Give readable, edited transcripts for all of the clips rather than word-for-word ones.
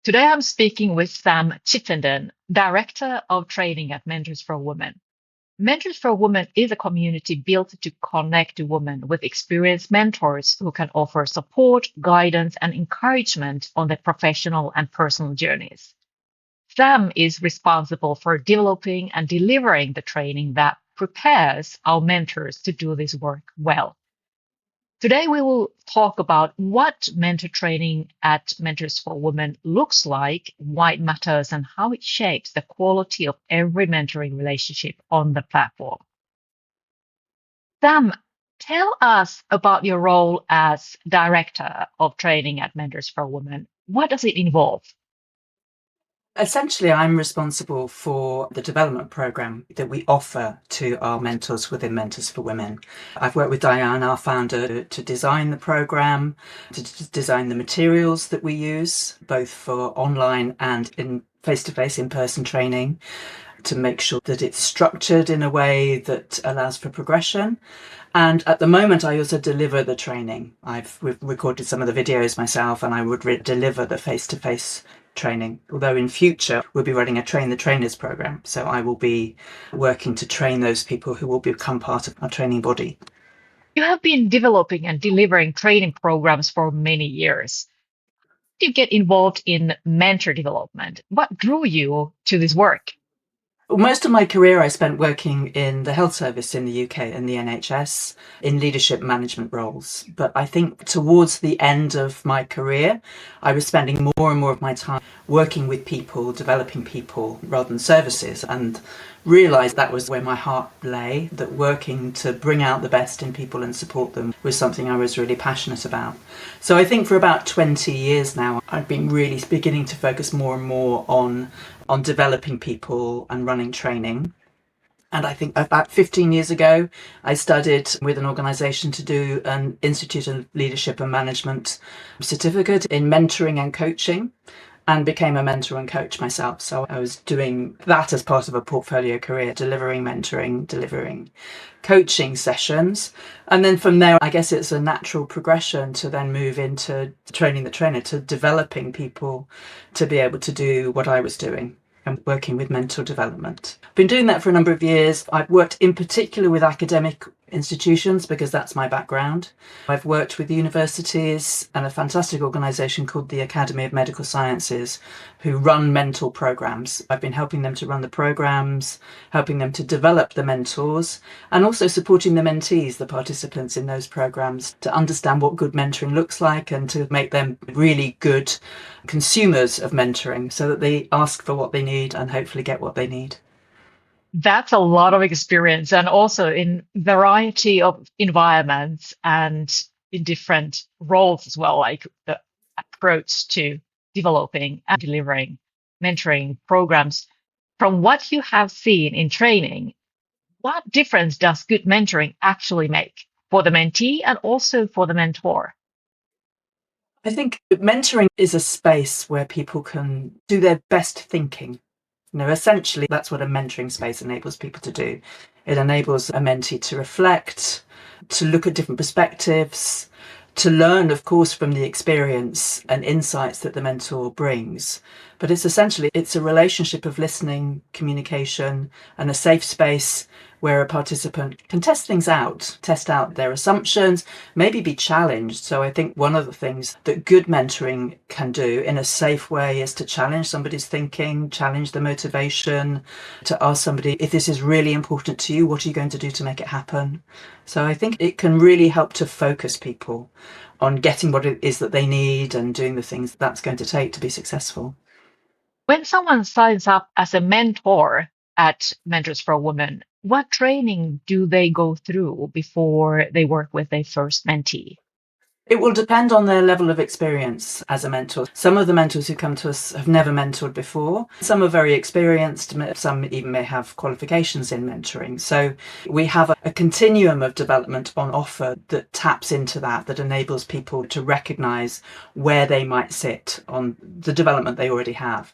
Today I'm speaking with Sam Chittenden, Director of Training at Mentors for Women. Mentors for Women is a community built to connect women with experienced mentors who can offer support, guidance, and encouragement on their professional and personal journeys. Sam is responsible for developing and delivering the training that prepares our mentors to do this work well. Today, we will talk about what mentor training at Mentors for Women looks like, why it matters, and how it shapes the quality of every mentoring relationship on the platform. Sam, tell us about your role as Director of Training at Mentors for Women. What does it involve? Essentially, I'm responsible for the development program that we offer to our mentors within Mentors for Women. I've worked with Diane, our founder, to design the program, to design the materials that we use, both for online and in face-to-face in-person training, to make sure that it's structured in a way that allows for progression. And at the moment, I also deliver the training. We've recorded some of the videos myself, and I would deliver the face-to-face training. Although in future, we'll be running a Train the Trainers program. So I will be working to train those people who will become part of our training body. You have been developing and delivering training programs for many years. Did you get involved in mentor development? What drew you to this work? Most of my career I spent working in the health service in the UK and the NHS in leadership management roles. But I think towards the end of my career, I was spending more and more of my time working with people, developing people rather than services, and realised that was where my heart lay, that working to bring out the best in people and support them was something I was really passionate about. So I think for about 20 years now, I've been really beginning to focus more and more on developing people and running training. And I think about 15 years ago, I studied with an organisation to do an Institute of Leadership and Management certificate in mentoring and coaching, and became a mentor and coach myself. So I was doing that as part of a portfolio career, delivering mentoring, delivering coaching sessions. And then from there, I guess it's a natural progression to then move into training the trainer, to developing people to be able to do what I was doing and working with mental development. I've been doing that for a number of years. I've worked in particular with academic institutions because that's my background. I've worked with universities and a fantastic organisation called the Academy of Medical Sciences who run mentor programs. I've been helping them to run the programs, helping them to develop the mentors, and also supporting the mentees, the participants in those programs, to understand what good mentoring looks like and to make them really good consumers of mentoring so that they ask for what they need and hopefully get what they need. That's a lot of experience, and also in variety of environments and in different roles as well, like the approach to developing and delivering mentoring programs. From what you have seen in training, what difference does good mentoring actually make for the mentee and also for the mentor? I think mentoring is a space where people can do their best thinking. Essentially, that's what a mentoring space enables people to do. It enables a mentee to reflect, to look at different perspectives, to learn, of course, from the experience and insights that the mentor brings. But it's a relationship of listening, communication, and a safe space where a participant can test out their assumptions, maybe be challenged. So I think one of the things that good mentoring can do in a safe way is to challenge somebody's thinking, challenge the motivation, to ask somebody, if this is really important to you, what are you going to do to make it happen? So I think it can really help to focus people on getting what it is that they need and doing the things that's going to take to be successful. When someone signs up as a mentor at Mentors for Women, what training do they go through before they work with their first mentee? It will depend on their level of experience as a mentor. Some of the mentors who come to us have never mentored before. Some are very experienced, some even may have qualifications in mentoring. So we have a continuum of development on offer that taps into that enables people to recognise where they might sit on the development they already have.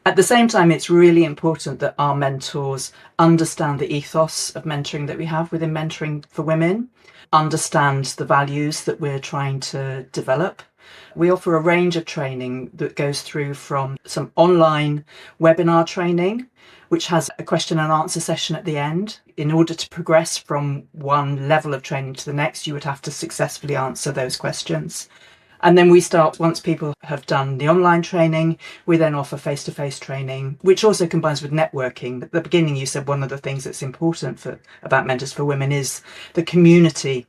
At the same time, it's really important that our mentors understand the ethos of mentoring that we have within Mentoring for Women, understand the values that we're trying to develop, We offer a range of training that goes through from some online webinar training, which has a question and answer session at the end. In order to progress from one level of training to the next, you would have to successfully answer those questions. And then we start, once people have done the online training, we then offer face-to-face training, which also combines with networking. At the beginning, you said one of the things that's important about Mentors for Women is the community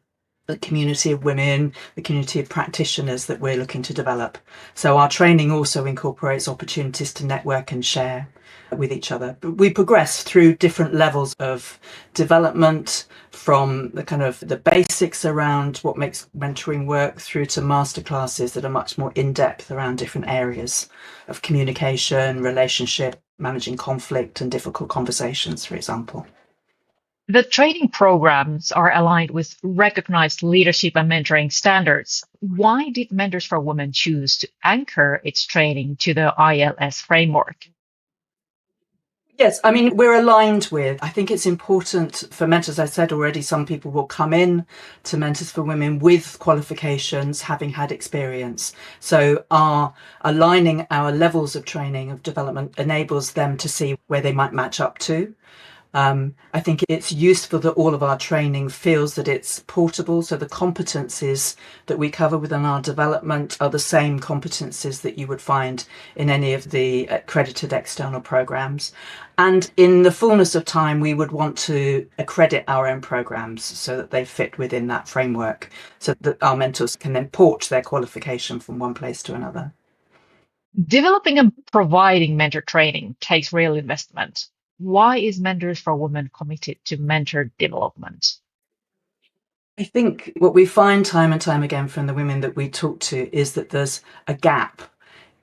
of women, the community of practitioners that we're looking to develop. So our training also incorporates opportunities to network and share with each other. We progress through different levels of development, from the kind of the basics around what makes mentoring work through to masterclasses that are much more in-depth around different areas of communication, relationship, managing conflict and difficult conversations, for example. The training programs are aligned with recognized leadership and mentoring standards. Why did Mentors for Women choose to anchor its training to the ILS framework? Yes, I mean, we're aligned with, I think it's important for mentors. I said already, some people will come in to Mentors for Women with qualifications, having had experience. So aligning our levels of training, of development, enables them to see where they might match up to. I think it's useful that all of our training feels that it's portable. So the competencies that we cover within our development are the same competencies that you would find in any of the accredited external programs. And in the fullness of time, we would want to accredit our own programs so that they fit within that framework, so that our mentors can then port their qualification from one place to another. Developing and providing mentor training takes real investment. Why is Mentors for Women committed to mentor development? I think what we find time and time again from the women that we talk to is that there's a gap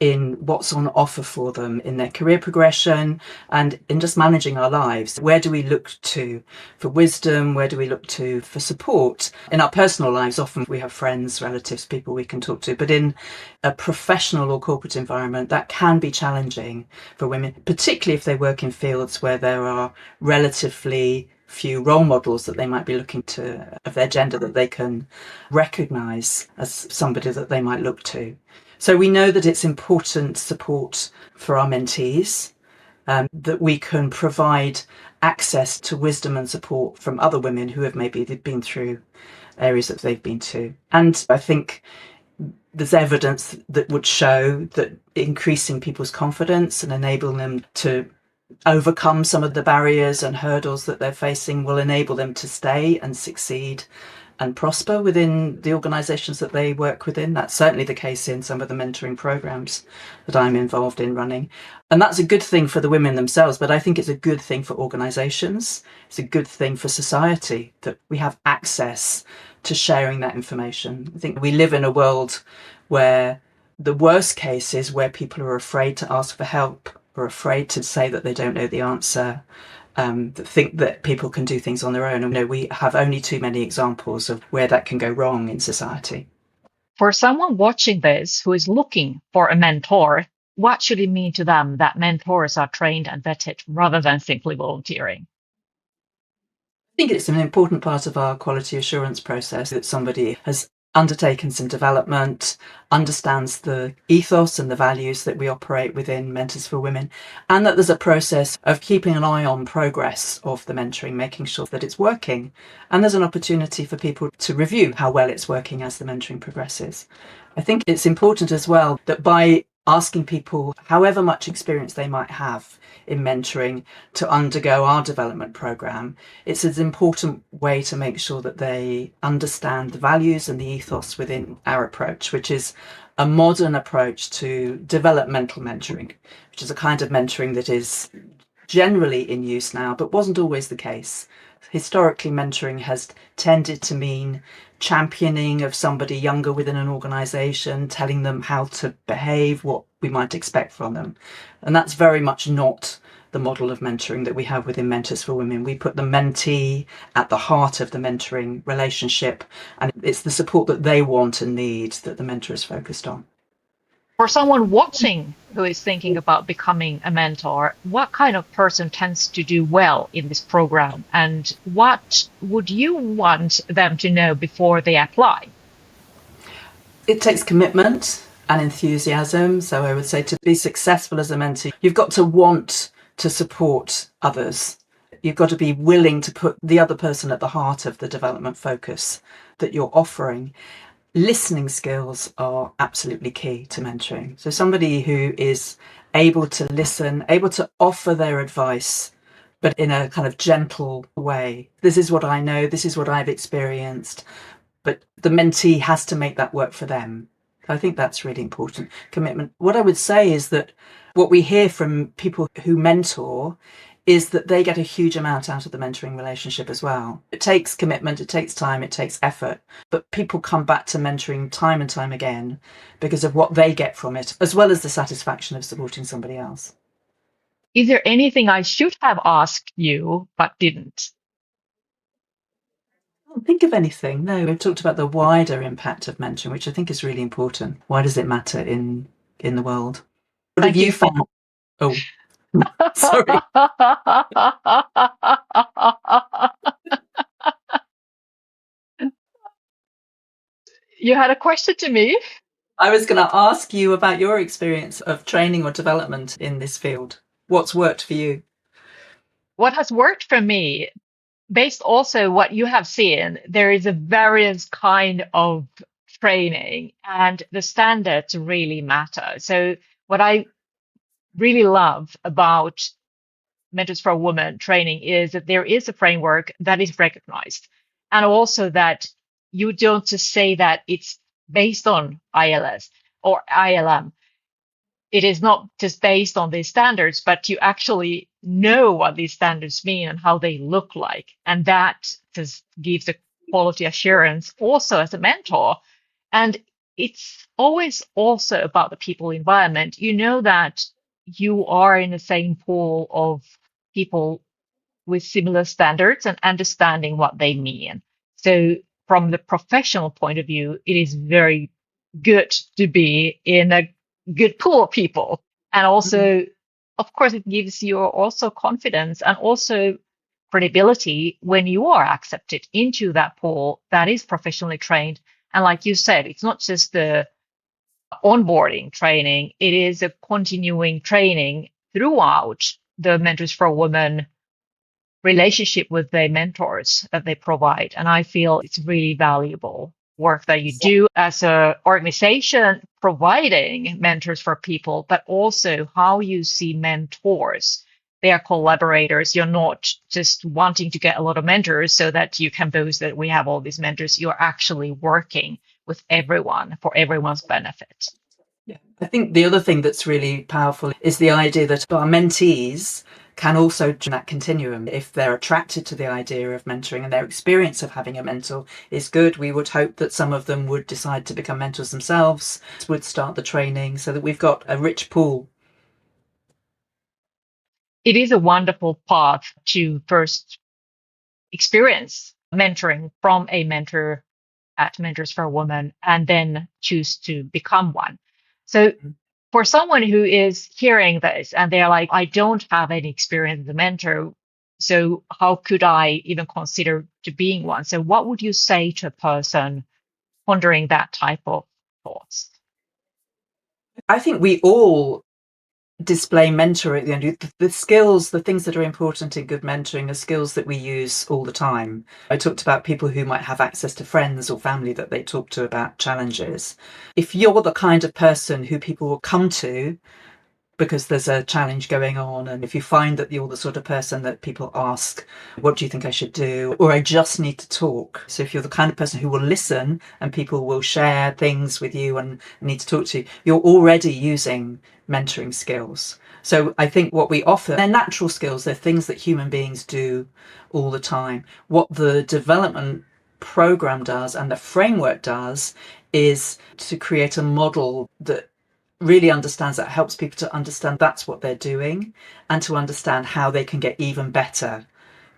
in what's on offer for them in their career progression and in just managing our lives. Where do we look to for wisdom? Where do we look to for support? In our personal lives, often we have friends, relatives, people we can talk to, but in a professional or corporate environment, that can be challenging for women, particularly if they work in fields where there are relatively few role models that they might be looking to of their gender that they can recognize as somebody that they might look to. So we know that it's important support for our mentees, that we can provide access to wisdom and support from other women who have maybe been through areas that they've been to. And I think there's evidence that would show that increasing people's confidence and enabling them to overcome some of the barriers and hurdles that they're facing will enable them to stay and succeed and prosper within the organisations that they work within. That's certainly the case in some of the mentoring programs that I'm involved in running. And that's a good thing for the women themselves, but I think it's a good thing for organisations. It's a good thing for society that we have access to sharing that information. I think we live in a world where the worst case is where people are afraid to ask for help or afraid to say that they don't know the answer, that think that people can do things on their own. And we have only too many examples of where that can go wrong in society. For someone watching this who is looking for a mentor, what should it mean to them that mentors are trained and vetted rather than simply volunteering? I think it's an important part of our quality assurance process that somebody has undertaken some development, understands the ethos and the values that we operate within Mentors for Women, and that there's a process of keeping an eye on progress of the mentoring, making sure that it's working. And there's an opportunity for people to review how well it's working as the mentoring progresses. I think it's important as well that by asking people, however much experience they might have in mentoring, to undergo our development program, it's an important way to make sure that they understand the values and the ethos within our approach, which is a modern approach to developmental mentoring, which is a kind of mentoring that is generally in use now, but wasn't always the case. Historically, mentoring has tended to mean championing of somebody younger within an organisation, telling them how to behave, what we might expect from them. And that's very much not the model of mentoring that we have within Mentors for Women. We put the mentee at the heart of the mentoring relationship, and it's the support that they want and need that the mentor is focused on. For someone watching who is thinking about becoming a mentor, what kind of person tends to do well in this program, and what would you want them to know before they apply? It takes commitment and enthusiasm. So I would say to be successful as a mentee, you've got to want to support others. You've got to be willing to put the other person at the heart of the development focus that you're offering. Listening skills are absolutely key to mentoring. So somebody who is able to listen, able to offer their advice, but in a kind of gentle way. This is what I know, this is what I've experienced, but the mentee has to make that work for them. I think that's really important. Commitment. What I would say is that what we hear from people who mentor is that they get a huge amount out of the mentoring relationship as well. It takes commitment, it takes time, it takes effort, but people come back to mentoring time and time again because of what they get from it, as well as the satisfaction of supporting somebody else. Is there anything I should have asked you but didn't? I don't think of anything. No, we've talked about the wider impact of mentoring, which I think is really important. Why does it matter in the world? What have Thank you you for. found? Oh, sorry. You had a question to me. I was going to ask you about your experience of training or development in this field. What's worked for you? What has worked for me, based also what you have seen, there is a various kind of training and the standards really matter. So what I really love about Mentors for Women training is that there is a framework that is recognized, and also that you don't just say that it's based on ILS or ILM. It is not just based on these standards, but you actually know what these standards mean and how they look like. And that just gives a quality assurance also as a mentor. And it's always also about the people environment. You know that you are in the same pool of people with similar standards and understanding what they mean. So from the professional point of view, it is very good to be in a good pool of people. And Mm. also, of course, it gives you also confidence and also credibility when you are accepted into that pool that is professionally trained. And like you said, it's not just the onboarding training, it is a continuing training throughout the Mentors for Women relationship with their mentors that they provide. And I feel it's really valuable work that you do as a organization providing mentors for people, but also how you see mentors. They are collaborators. You're not just wanting to get a lot of mentors so that you can boast that we have all these mentors. You're actually working with everyone for everyone's benefit. Yeah. I think the other thing that's really powerful is the idea that our mentees can also join that continuum. If they're attracted to the idea of mentoring and their experience of having a mentor is good, we would hope that some of them would decide to become mentors themselves, would start the training so that we've got a rich pool. It is a wonderful path to first experience mentoring from a mentor at Mentors for Women and then choose to become one. So for someone who is hearing this and they're like, I don't have any experience as a mentor, so how could I even consider to being one? So what would you say to a person pondering that type of thoughts? I think we all display mentoring, the skills, the things that are important in good mentoring are skills that we use all the time. I talked about people who might have access to friends or family that they talk to about challenges. If you're the kind of person who people will come to because there's a challenge going on, and if you find that you're the sort of person that people ask, what do you think I should do, or I just need to talk, so if you're the kind of person who will listen and people will share things with you and need to talk to you, you're already using mentoring skills. So I think what we offer, they're natural skills, they're things that human beings do all the time. What the development program does and the framework does is to create a model that really understands that, helps people to understand that's what they're doing and to understand how they can get even better.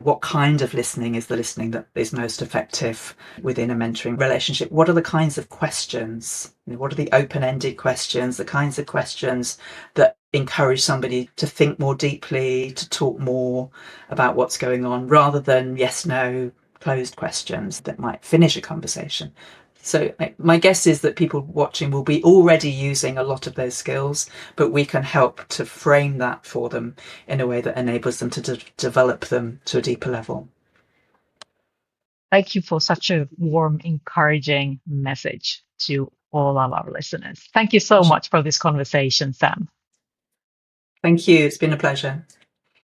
What kind of listening is the listening that is most effective within a mentoring relationship? What are the kinds of questions? What are the open-ended questions, the kinds of questions that encourage somebody to think more deeply, to talk more about what's going on, rather than yes, no, closed questions that might finish a conversation? So my guess is that people watching will be already using a lot of those skills, but we can help to frame that for them in a way that enables them to develop them to a deeper level. Thank you for such a warm, encouraging message to all of our listeners. Thank you so much for this conversation, Sam. Thank you. It's been a pleasure.